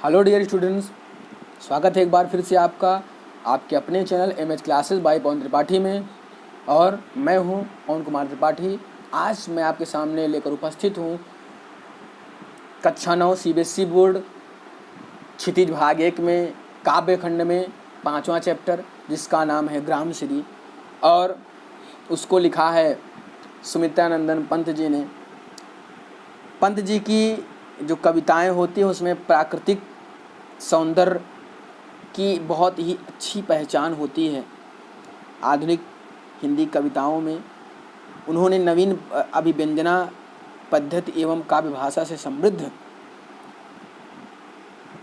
Hello dear students, स्वागत है एक बार फिर से आपका आपके अपने चैनल एमएच क्लासेस बाय पवन त्रिपाठी में। और मैं हूं पवन कुमार त्रिपाठी। आज मैं आपके सामने लेकर उपस्थित हूं कक्षा 9 सीबीएसई बोर्ड क्षितिज भाग 1 में काव्य खंड में 5वां चैप्टर, जिसका नाम है ग्रामश्री, और उसको लिखा है सुमित्रानंदन पंत जी ने। पंत जी की जो कविताएं होती हैं उसमें प्राकृतिक सौंदर्य की बहुत ही अच्छी पहचान होती है। आधुनिक हिंदी कविताओं में उन्होंने नवीन अभिव्यंजना पद्धति एवं काव्य भाषा से समृद्ध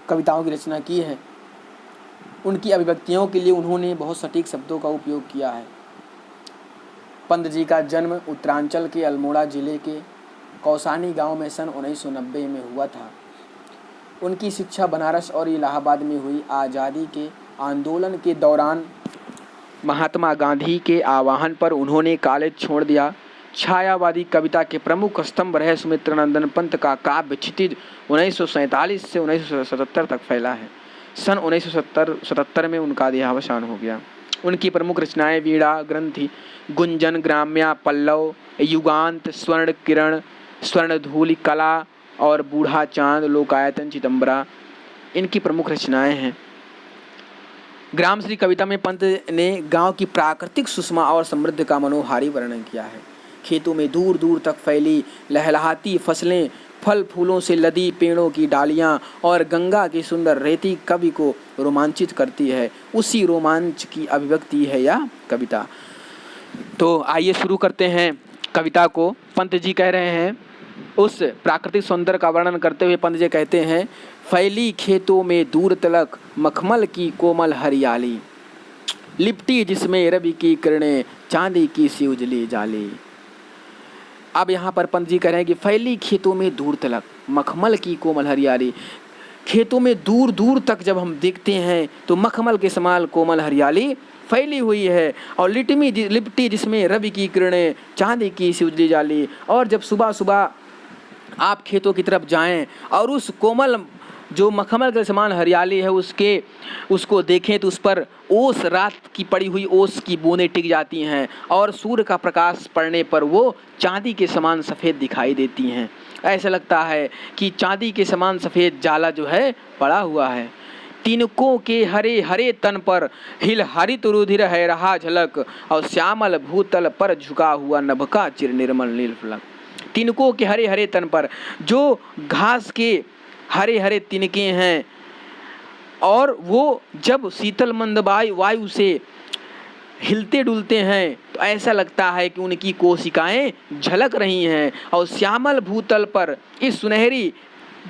कविताओं की रचना की है। उनकी अभिव्यक्तियों के लिए उन्होंने बहुत सटीक शब्दों का उपयोग किया है। पंत जी का जन्म उत्तरांचल के अल्मोड़ा जिले के कौसानी गांव में सन 1990 में हुआ था। उनकी शिक्षा बनारस और इलाहाबाद में हुई। आज़ादी के आंदोलन के दौरान महात्मा गांधी के आह्वान पर उन्होंने कॉलेज छोड़ दिया। छायावादी कविता के प्रमुख स्तंभ रहे सुमित्रानंदन पंत का काव्य क्षितिज 1947 से 1977 तक फैला है। सन 1977 में उनका देहावसान हो गया। उनकी प्रमुख रचनाएं वीणा ग्रंथि, गुंजन, ग्राम्या, पल्लव, युगांत, स्वर्ण किरण, स्वर्णधूलि, कला और बूढ़ा चांद, लोकायतन, चिदंबरा इनकी प्रमुख रचनाएं हैं। ग्रामश्री कविता में पंत ने गांव की प्राकृतिक सुषमा और समृद्धि का मनोहारी वर्णन किया है। खेतों में दूर दूर तक फैली लहलहाती फसलें, फल फूलों से लदी पेड़ों की डालियां और गंगा की सुंदर रेती कवि को रोमांचित करती है। उसी रोमांच की अभिव्यक्ति है यह कविता। तो आइए शुरू करते हैं कविता को। पंत जी कह रहे हैं, उस प्राकृतिक सौंदर्य का वर्णन करते हुए पंत जी कहते हैं, फैली खेतों में दूर तलक मखमल की कोमल हरियाली, लिपटी जिसमें रवि की किरणें चांदी की सी उजली जाली। अब यहाँ पर पंत जी कह रहे हैं कि फैली खेतों में दूर तलक मखमल की कोमल हरियाली। खेतों में दूर दूर तक जब हम देखते हैं तो मखमल के समान कोमल हरियाली फैली हुई है, और लिपटी जिसमें रवि की किरणें चांदी की सी उजली जाली। और जब सुबह सुबह आप खेतों की तरफ जाएं और उस कोमल जो मखमल के समान हरियाली है उसको देखें तो उस पर ओस, रात की पड़ी हुई ओस की बूंदें टिक जाती हैं और सूर्य का प्रकाश पड़ने पर वो चांदी के समान सफ़ेद दिखाई देती हैं। ऐसा लगता है कि चांदी के समान सफ़ेद जाला जो है पड़ा हुआ है। तिनकों के हरे हरे तन पर हिल हरित रुधिर है रहा झलक, और श्यामल भूतल पर झुका हुआ नभ का चिर निर्मल नील फलक। तिनकों के हरे हरे तन पर, जो घास के हरे हरे तिनके हैं, और वो जब शीतल मंद वायु से हिलते डुलते हैं तो ऐसा लगता है कि उनकी कोशिकाएं झलक रही हैं। और श्यामल भूतल पर, इस सुनहरी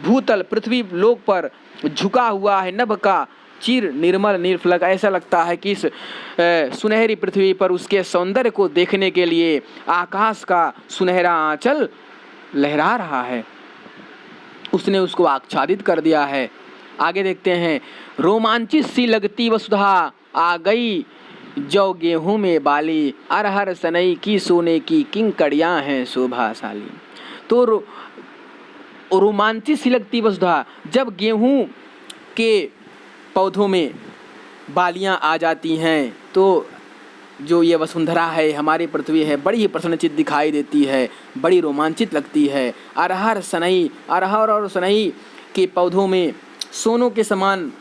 भूतल पृथ्वी लोक पर झुका हुआ है नभ का चिर निर्मल नील फलक। ऐसा लगता है कि इस सुनहरी पृथ्वी पर उसके सौंदर्य को देखने के लिए आकाश का सुनहरा आंचल लहरा रहा है। उसने उसको आच्छादित कर दिया है। आगे देखते हैं, रोमांचित सी लगती वसुधा आ गई जौ गेहूं में बाली, अरहर सनई की सोने की किंकड़ियां हैं शोभाशाली। तो रोमांचित सी लगती वसुधा, जब गेहूं के पौधों में बालियां आ जाती हैं तो जो ये वसुंधरा है, हमारी पृथ्वी है, बड़ी ही प्रसन्नचित दिखाई देती है, बड़ी रोमांचित लगती है। अरहर सनई, अरहर और सनई के पौधों में सोनों के समान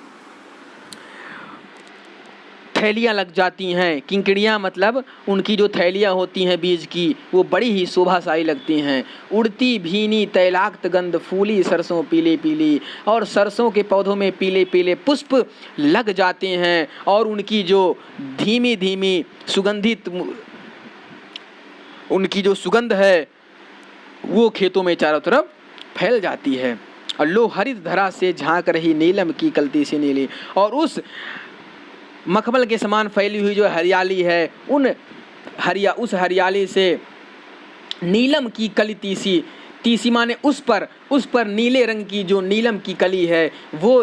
थैलियाँ लग जाती हैं। किंकड़ियाँ मतलब उनकी जो थैलियाँ होती हैं बीज की, वो बड़ी ही शोभाशाली लगती हैं। उड़ती भीनी तैलाक्त गंध फूली सरसों पीली पीली, और सरसों के पौधों में पीले पीले पुष्प लग जाते हैं, और उनकी जो धीमी धीमी सुगंधित उनकी जो सुगंध है वो खेतों में चारों तरफ फैल जाती है। और लो हरित धरा से झांक रही नीलम की कलती सी नीली, और उस मखमल के समान फैली हुई जो हरियाली है, उस हरियाली से नीलम की कली तीसी माने उस पर नीले रंग की जो नीलम की कली है वो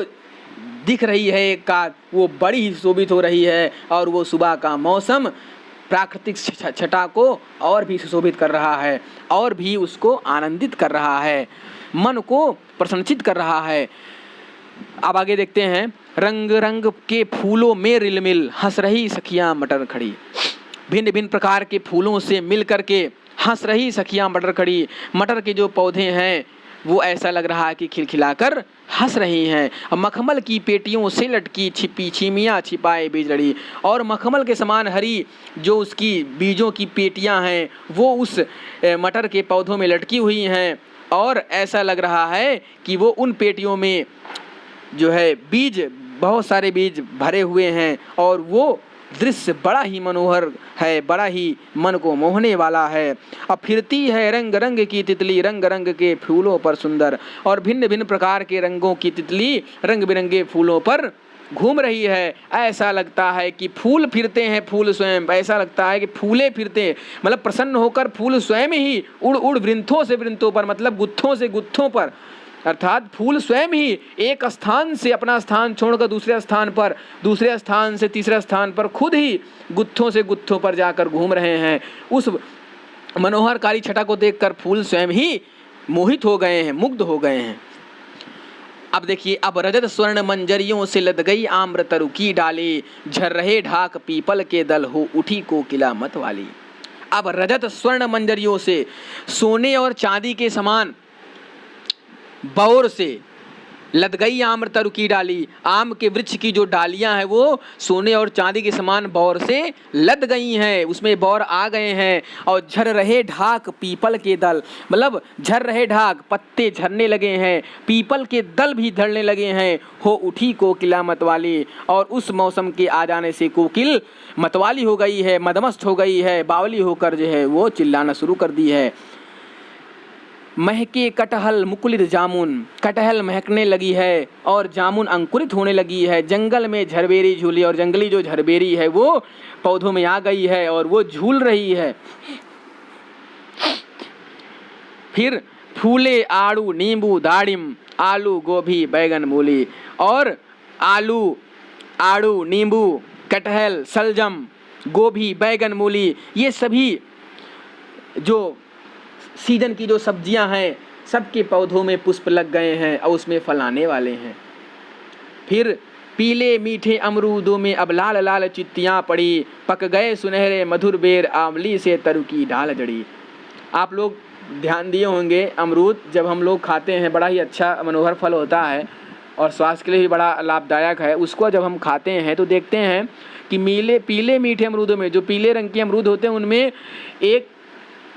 दिख रही है। एक का वो बड़ी ही शोभित हो रही है, और वो सुबह का मौसम प्राकृतिक छटा को और भी सुशोभित कर रहा है, और भी उसको आनंदित कर रहा है, मन को प्रसन्नचित कर रहा है। अब आगे देखते हैं, रंग रंग के फूलों में रिलमिल हंस रही सखियां मटर खड़ी। भिन्न भिन्न प्रकार के फूलों से मिल करके हंस रही सखियां मटर खड़ी। मटर के जो पौधे हैं वो ऐसा लग रहा है कि खिलखिलाकर हंस रही हैं। मखमल की पेटियों से लटकी छिपी छिमियाँ छिपाए बीज लड़ी। और मखमल के समान हरी जो उसकी बीजों की पेटियां हैं वो उस मटर के पौधों में लटकी हुई हैं। और ऐसा लग रहा है कि वो उन पेटियों में जो है बीज, बहुत सारे बीज भरे हुए हैं। और वो दृश्य बड़ा ही मनोहर है, बड़ा ही मन को मोहने वाला है। अब फिरती है रंग रंग की तितली रंग रंग के फूलों पर सुंदर। और भिन्न भिन्न प्रकार के रंगों की तितली रंग बिरंगे फूलों पर घूम रही है। ऐसा लगता है कि फूल फिरते हैं, फूल स्वयं, ऐसा लगता है कि फूले फिरते हैं, मतलब प्रसन्न होकर फूल स्वयं ही उड़ उड़ वृंथों से वृंथों पर, मतलब गुत्थों से गुत्थों पर, अर्थात फूल स्वयं ही एक स्थान से अपना स्थान छोड़कर दूसरे स्थान पर, दूसरे स्थान से तीसरे स्थान पर खुद ही गुत्थों से गुत्थों पर जाकर घूम रहे हैं। उस मनोहरकारी छटा को देखकर फूल स्वयं ही मोहित हो गए हैं, मुग्ध हो गए हैं। अब देखिए, अब रजत स्वर्ण मंजरियों से लद गई आम्र तरु की डाली, झर रहे ढाक पीपल के दल हो उठी कोकिला मत वाली। अब रजत स्वर्ण मंजरियों से, सोने और चांदी के समान बौर से लद गई आम्र तरु की डाली। आम के वृक्ष की जो डालियां हैं वो सोने और चांदी के समान बौर से लद गई हैं, उसमें बौर आ गए हैं। और झर रहे ढाक पीपल के दल, मतलब झर रहे ढाक, पत्ते झरने लगे हैं, पीपल के दल भी झड़ने लगे हैं। हो उठी कोकिला मतवाली, और उस मौसम के आ जाने से कोकिल मतवाली हो गई है, मदमस्त हो गई है, बावली होकर जो है वो चिल्लाना शुरू कर दी है। महके कटहल मुकुलित जामुन, कटहल महकने लगी है और जामुन अंकुरित होने लगी है। जंगल में झरबेरी झूली, और जंगली जो झरबेरी है वो पौधों में आ गई है और वो झूल रही है। फिर फूले आड़ू नींबू दाड़िम, आलू गोभी बैगन मूली। और आलू, आड़ू, नींबू, कटहल, सलजम, गोभी, बैगन, मूली, ये सभी जो सीजन की जो सब्जियां हैं सबके पौधों में पुष्प लग गए हैं और उसमें फल आने वाले हैं। फिर पीले मीठे अमरूदों में अब लाल लाल चित्तियां पड़ी, पक गए सुनहरे मधुर बेर, आंवली से तरु की डाल जड़ी। आप लोग ध्यान दिए होंगे, अमरूद जब हम लोग खाते हैं बड़ा ही अच्छा मनोहर फल होता है और स्वास्थ्य के लिए भी बड़ा लाभदायक है। उसको जब हम खाते हैं तो देखते हैं कि पीले मीठे अमरूदों में, जो पीले रंग के अमरूद होते हैं उनमें एक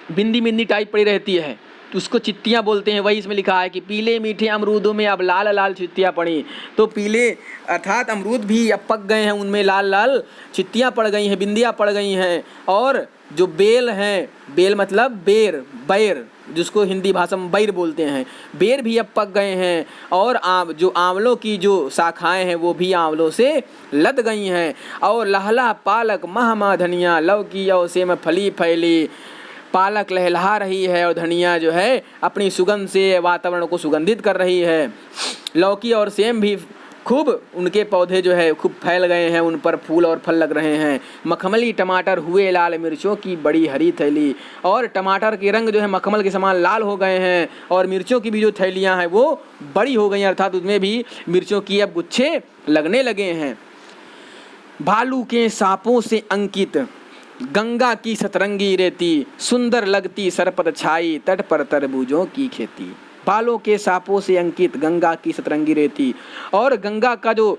बिंदी बिंदी टाइप पड़ी रहती है, तो उसको चित्तियाँ बोलते हैं। वही इसमें लिखा है कि पीले मीठे अमरूदों में अब लाल लाल चित्तियाँ पड़ी। तो पीले अर्थात अमरूद भी अब पक गए हैं, उनमें लाल लाल चित्तियाँ पड़ गई हैं, बिंदियाँ पड़ गई हैं। और जो बेल हैं, बेल मतलब बेर, बैर, जिसको हिंदी भाषा में बैर बोलते हैं, बेर भी अब पक गए हैं। और जो आंवलों की जो शाखाएं हैं वो भी आंवलों से लद गई हैं। और लहला पालक मह धनिया, लौकी और सेम फली फैली, पालक लहलहा रही है और धनिया जो है अपनी सुगंध से वातावरण को सुगंधित कर रही है। लौकी और सेम भी खूब, उनके पौधे जो है खूब फैल गए हैं, उन पर फूल और फल लग रहे हैं। मखमली टमाटर हुए लाल, मिर्चों की बड़ी हरी थैली, और टमाटर के रंग जो है मखमल के समान लाल हो गए हैं। और मिर्चों की भी जो थैलियां हैं वो बड़ी हो गई हैं, अर्थात उसमें भी मिर्चों की अब गुच्छे लगने लगे हैं। भालू के सांपों से अंकित गंगा की सतरंगी रेती, सुंदर लगती सरपत छाई, तट पर तरबूजों की खेती। बालों के सांपों से अंकित गंगा की सतरंगी रेती, और गंगा का जो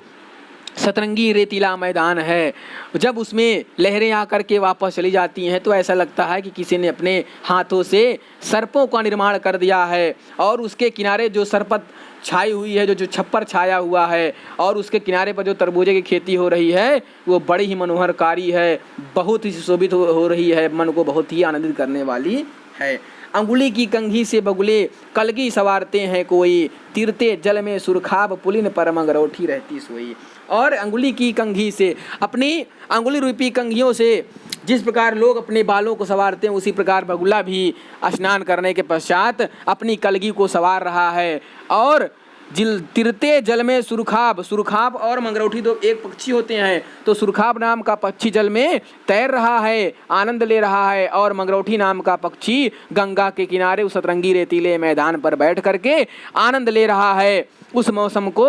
सतरंगी रेतीला मैदान है, जब उसमें लहरें आकर के वापस चली जाती हैं तो ऐसा लगता है कि किसी ने अपने हाथों से सर्पों का निर्माण कर दिया है। और उसके किनारे जो सरपत छाई हुई है, जो छप्पर छाया हुआ है, और उसके किनारे पर जो तरबूजे की खेती हो रही है वो बड़ी ही मनोहरकारी है, बहुत ही सुशोभित हो रही है, मन को बहुत ही आनंदित करने वाली है। अंगुली की कंघी से बगुले कलगी सवारते हैं कोई, तीरते जल में सुरखाब पुलिन पर मंगरौठी रहती सोई। और अंगुली की कंघी से, अपनी अंगुली रूपी कंघियों से जिस प्रकार लोग अपने बालों को संवारते हैं उसी प्रकार बगुला भी स्नान करने के पश्चात अपनी कलगी को संवार रहा है। और तिरते जल में सुरखाब, सुरखाब और मंगरौठी दो एक पक्षी होते हैं, तो सुरखाब नाम का पक्षी जल में तैर रहा है, आनंद ले रहा है। और मंगरौठी नाम का पक्षी गंगा के किनारे उस सतरंगी रेतीले मैदान पर बैठ करके आनंद ले रहा है। उस मौसम को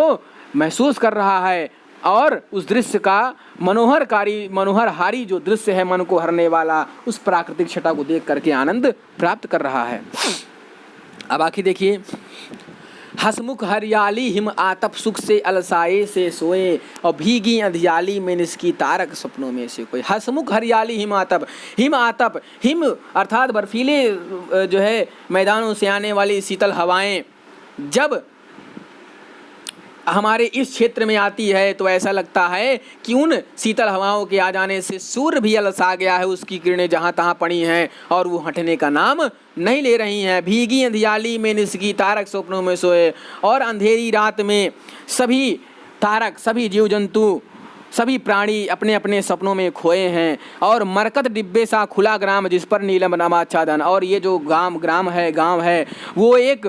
महसूस कर रहा है और उस दृश्य का मनोहरहारी जो दृश्य है, मन को हरने वाला, उस प्राकृतिक छटा को देख करके आनंद प्राप्त कर रहा है। अब आखिर देखिए, हसमुख हरियाली हिम आतप, सुख से अलसाए से सोए और भीगी अंधियाली में निसकी तारक सपनों में से कोई। हसमुख हरियाली हिम आतप, हिम अर्थात बर्फीले जो है मैदानों से आने वाली शीतल हवाएं जब हमारे इस क्षेत्र में आती है तो ऐसा लगता है कि उन शीतल हवाओं के आ जाने से सूर्य भी अलसा गया है, उसकी किरणें जहाँ तहाँ पड़ी हैं और वो हटने का नाम नहीं ले रही हैं। भीगी अंधियाली में निसगी तारक सपनों में सोए, और अंधेरी रात में सभी तारक, सभी जीव जंतु, सभी प्राणी अपने अपने सपनों में खोए हैं। और मरकत डिब्बे सा खुला ग्राम, जिस पर नीलम नामाच्छादन, और ये जो गांव है वो एक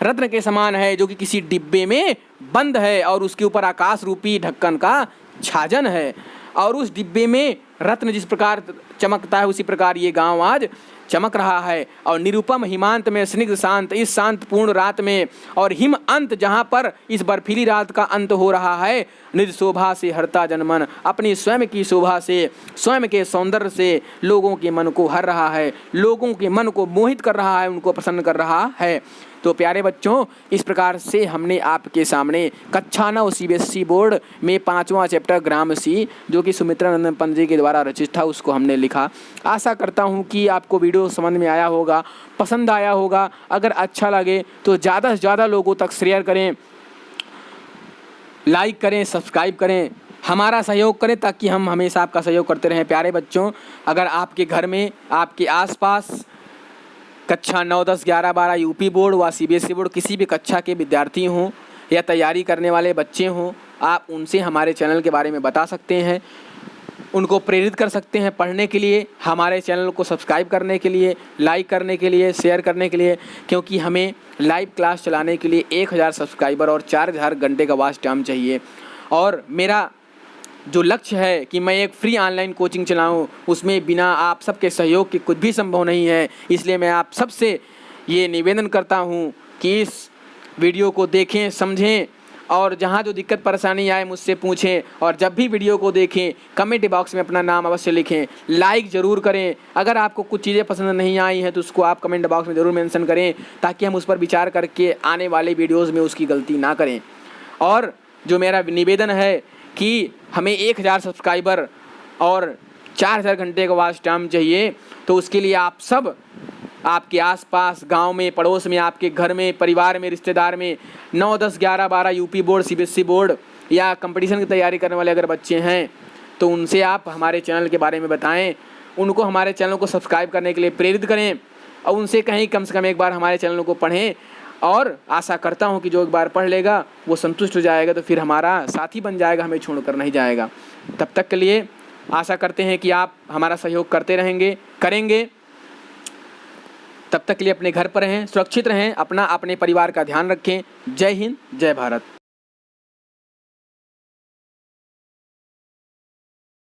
रत्न के समान है जो कि किसी डिब्बे में बंद है और उसके ऊपर आकाश रूपी ढक्कन का छाजन है। और उस डिब्बे में रत्न जिस प्रकार चमकता है उसी प्रकार ये गांव आज चमक रहा है। और निरुपम हिमांत में स्निग्ध शांत, इस शांतपूर्ण रात में, और हिम अंत जहाँ पर इस बर्फीली रात का अंत हो रहा है, निज शोभा से हरता जनमन, अपनी स्वयं की शोभा से, स्वयं के सौंदर्य से लोगों के मन को हर रहा है, लोगों के मन को मोहित कर रहा है, उनको प्रसन्न कर रहा है। तो प्यारे बच्चों, इस प्रकार से हमने आपके सामने कक्षा 9 CBSE बोर्ड में 5वां चैप्टर ग्राम सी, जो कि सुमित्रा नंदन पंत जी के द्वारा रचित था, उसको हमने लिखा। आशा करता हूँ कि आपको वीडियो समझ में आया होगा, पसंद आया होगा। अगर अच्छा लगे तो ज़्यादा से ज़्यादा लोगों तक शेयर करें, लाइक करें, सब्सक्राइब करें, हमारा सहयोग करें ताकि हम हमेशा आपका सहयोग करते रहें। प्यारे बच्चों, अगर आपके घर में, आपके आसपास कक्षा 9, 10, 11, 12 यूपी बोर्ड व CBSE बोर्ड किसी भी कक्षा के विद्यार्थी हों या तैयारी करने वाले बच्चे हों, आप उनसे हमारे चैनल के बारे में बता सकते हैं, उनको प्रेरित कर सकते हैं पढ़ने के लिए, हमारे चैनल को सब्सक्राइब करने के लिए, लाइक करने के लिए, शेयर करने के लिए, क्योंकि हमें लाइव क्लास चलाने के लिए 1000 सब्सक्राइबर और 4000 घंटे का वॉच टाइम चाहिए। और मेरा जो लक्ष्य है कि मैं एक फ्री ऑनलाइन कोचिंग चलाऊं, उसमें बिना आप सबके सहयोग के कुछ भी संभव नहीं है। इसलिए मैं आप सबसे ये निवेदन करता हूं कि इस वीडियो को देखें, समझें और जहां जो दिक्कत परेशानी आए मुझसे पूछें। और जब भी वीडियो को देखें कमेंट बॉक्स में अपना नाम अवश्य लिखें, लाइक ज़रूर करें। अगर आपको कुछ चीज़ें पसंद नहीं आई हैं तो उसको आप कमेंट बॉक्स में ज़रूर मेंशन करें ताकि हम उस पर विचार करके आने वाले वीडियोज़ में उसकी गलती ना करें। और जो मेरा निवेदन है कि हमें 1000 सब्सक्राइबर और 4000 घंटे का वॉच टाइम चाहिए, तो उसके लिए आप सब, आपके आसपास, गांव में, पड़ोस में, आपके घर में, परिवार में, रिश्तेदार में 9, 10, 11, 12 यूपी बोर्ड, CBSE बोर्ड या कंपटीशन की तैयारी करने वाले अगर बच्चे हैं तो उनसे आप हमारे चैनल के बारे में बताएं, उनको हमारे चैनल को सब्सक्राइब करने के लिए प्रेरित करें और उनसे कहीं कम से कम एक बार हमारे चैनल को पढ़ें। और आशा करता हूं कि जो एक बार पढ़ लेगा वो संतुष्ट हो जाएगा, तो फिर हमारा साथी बन जाएगा, हमें छोड़कर नहीं जाएगा। तब तक के लिए आशा करते हैं कि आप हमारा सहयोग करते करेंगे। तब तक के लिए अपने घर पर रहें, सुरक्षित रहें, अपना अपने परिवार का ध्यान रखें। जय हिंद, जय भारत।